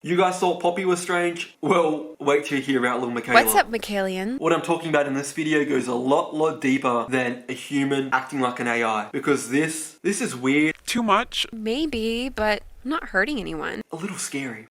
You guys thought Poppy was strange? Well, wait till you hear about Lil Miquela. What's up, Miquelian? What I'm talking about in this video goes a lot deeper than a human acting like an AI. Because this is weird. Too much? Maybe, but I'm not hurting anyone. A little scary.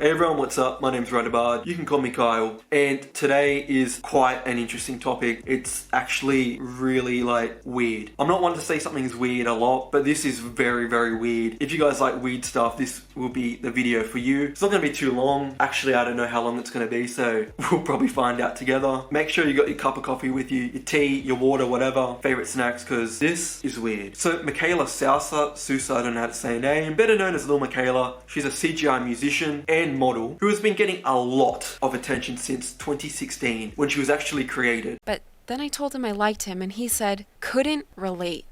Hey everyone, what's up? My name's Bermudaisbae. You can call me Kyle. And today is quite an interesting topic. It's actually really weird. I'm not one to say something is weird a lot, but this is very weird. If you guys like weird stuff, this will be the video for you. It's not going to be too long. Actually, I don't know how long it's going to be, so we'll probably find out together. Make sure you got your cup of coffee with you, your tea, your water, whatever, favorite snacks, because this is weird. So Miquela Sousa, I don't know how to say her name, better known as Lil Miquela. She's a CGI musician and model who has been getting a lot of attention since 2016 when she was actually created. But then I told him I liked him and he said, couldn't relate.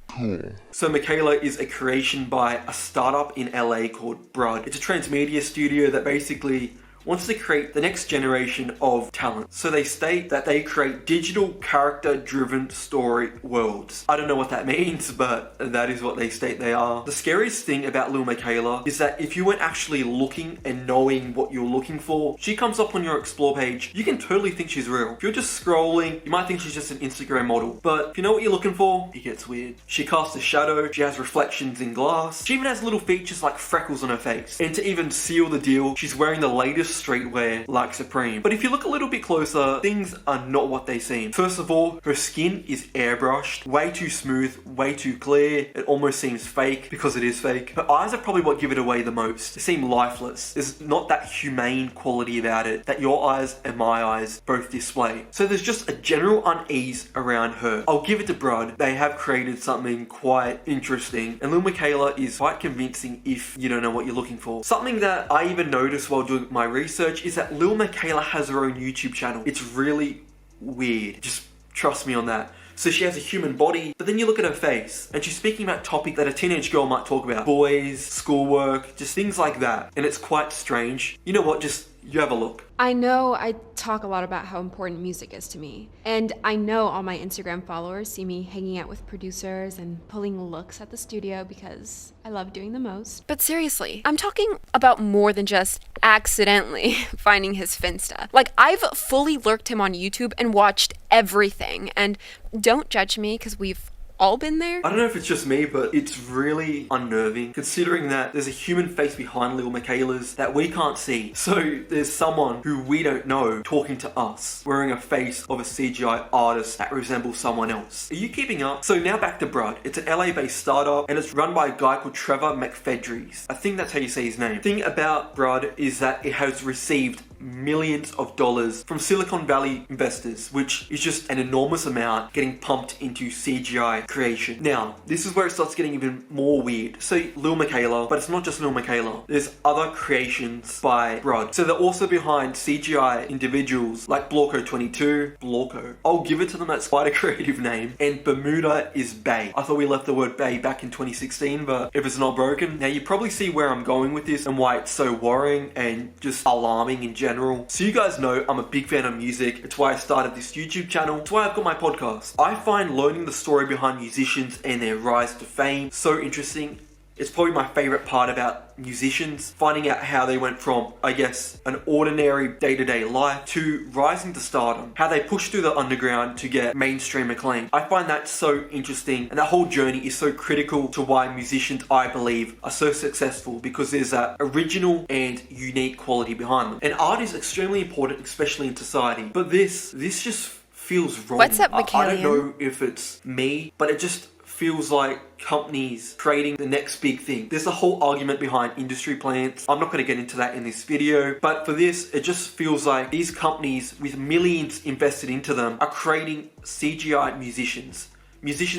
So Miquela is a creation by a startup in LA called Brud. It's a transmedia studio that basically wants to create the next generation of talent. So they state that they create digital character-driven story worlds. I don't know what that means, but that is what they state they are. The scariest thing about Lil Miquela is that if you weren't actually looking and knowing what you're looking for, she comes up on your explore page, you can totally think she's real. If you're just scrolling, you might think she's just an Instagram model. But if you know what you're looking for, it gets weird. She casts a shadow, she has reflections in glass, she even has little features like freckles on her face. And to even seal the deal, she's wearing the latest streetwear like Supreme. But if you look a little bit closer, things are not what they seem. First of all, her skin is airbrushed, way too smooth, way too clear. It almost seems fake because it is fake. Her eyes are probably what give it away the most. They seem lifeless. There's not that humane quality about it that your eyes and my eyes both display. So there's just a general unease around her. I'll give it to Brud. They have created something quite interesting, and Lil Miquela is quite convincing if you don't know what you're looking for. Something that I even noticed while doing my research is that Lil Miquela has her own YouTube channel. It's really weird. Just trust me on that. So she has a human body, but then you look at her face, and she's speaking about topics that a teenage girl might talk about. Boys, schoolwork, just things like that. And it's quite strange. You know what? Just, you have a look. I know I talk a lot about how important music is to me. And I know all my Instagram followers see me hanging out with producers and pulling looks at the studio because I love doing the most. But seriously, I'm talking about more than just accidentally finding his Finsta. Like, I've fully lurked him on YouTube and watched everything. And don't judge me because we've all been there. I don't know if it's just me, but it's really unnerving considering that there's a human face behind Lil Miquela's that we can't see. So there's someone who we don't know talking to us, wearing a face of a CGI artist that resembles someone else. Are you keeping up? So now back to Brud. It's an LA-based startup and it's run by a guy called Trevor McFedries. I think that's how you say his name. The thing about Brud is that it has received millions of dollars from Silicon Valley investors, which is just an enormous amount getting pumped into CGI creation. Now, this is where it starts getting even more weird. So Lil Miquela, but it's not just Lil Miquela. There's other creations by Brud. So they're also behind CGI individuals like Blawko22, I'll give it to them, that's quite a creative name, and Bermudaisbae. I thought we left the word bae back in 2016, but if it's not broken. Now you probably see where I'm going with this and why it's so worrying and just alarming in general. So you guys know I'm a big fan of music. It's why I started this YouTube channel. It's why I've got my podcast. I find learning the story behind musicians and their rise to fame so interesting. It's probably my favorite part about musicians, finding out how they went from, I guess, an ordinary day-to-day life to rising to stardom, how they pushed through the underground to get mainstream acclaim. I find that so interesting, and that whole journey is so critical to why musicians, I believe, are so successful, because there's that original and unique quality behind them. And art is extremely important, especially in society. But this just feels wrong. What's up, I Miquelian? don't know if it's me, but it just feels like companies creating the next big thing. There's a whole argument behind industry plants. I'm not going to get into that in this video, but for this, it just feels like these companies with millions invested into them are creating CGI musicians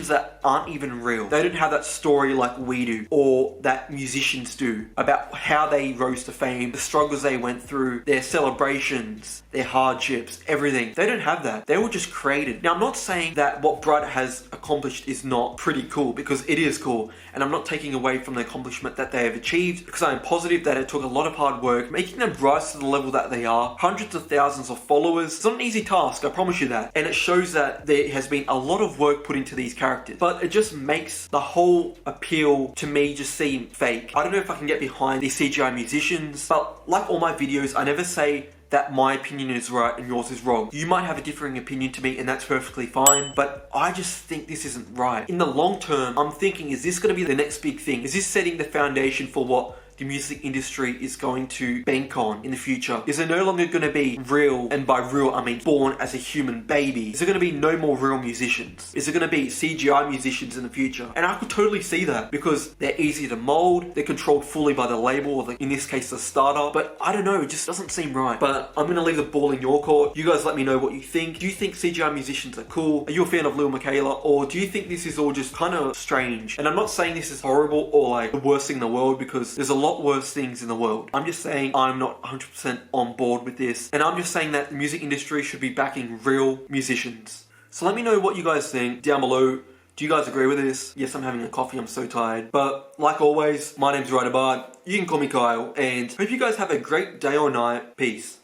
that aren't even real. They don't have that story like we do, or that musicians do, about how they rose to fame, the struggles they went through, their celebrations, their hardships, everything. They don't have that. They were just created. Now, I'm not saying that what Brud has accomplished is not pretty cool, because it is cool, and I'm not taking away from the accomplishment that they have achieved, because I am positive that it took a lot of hard work, making them rise to the level that they are. Hundreds of thousands of followers. It's not an easy task, I promise you that. And it shows that there has been a lot of work put into into these characters. But it just makes the whole appeal to me just seem fake. I don't know if I can get behind these CGI musicians, but like all my videos, I never say that my opinion is right and yours is wrong. You might have a differing opinion to me and that's perfectly fine, but I just think this isn't right. In the long term, I'm thinking, is this going to be the next big thing? Is this setting the foundation for what the music industry is going to bank on in the future? Is it no longer going to be real, and by real I mean born as a human baby? Is there going to be no more real musicians? Is it going to be CGI musicians in the future? And I could totally see that because they're easy to mold, they're controlled fully by the label, or in this case the startup, but I don't know, it just doesn't seem right. But I'm going to leave the ball in your court. You guys let me know what you think. Do you think CGI musicians are cool? Are you a fan of Lil Miquela? Or do you think this is all just kind of strange? And I'm not saying this is horrible or like the worst thing in the world, because there's a lot worse things in the world. I'm just saying I'm not 100% on board with this, and I'm just saying that the music industry should be backing real musicians. So let me know what you guys think down below. Do you guys agree with this? Yes, I'm having a coffee, I'm so tired. But like always, my name's Ryder Bard. You can call me Kyle, and hope you guys have a great day or night. Peace.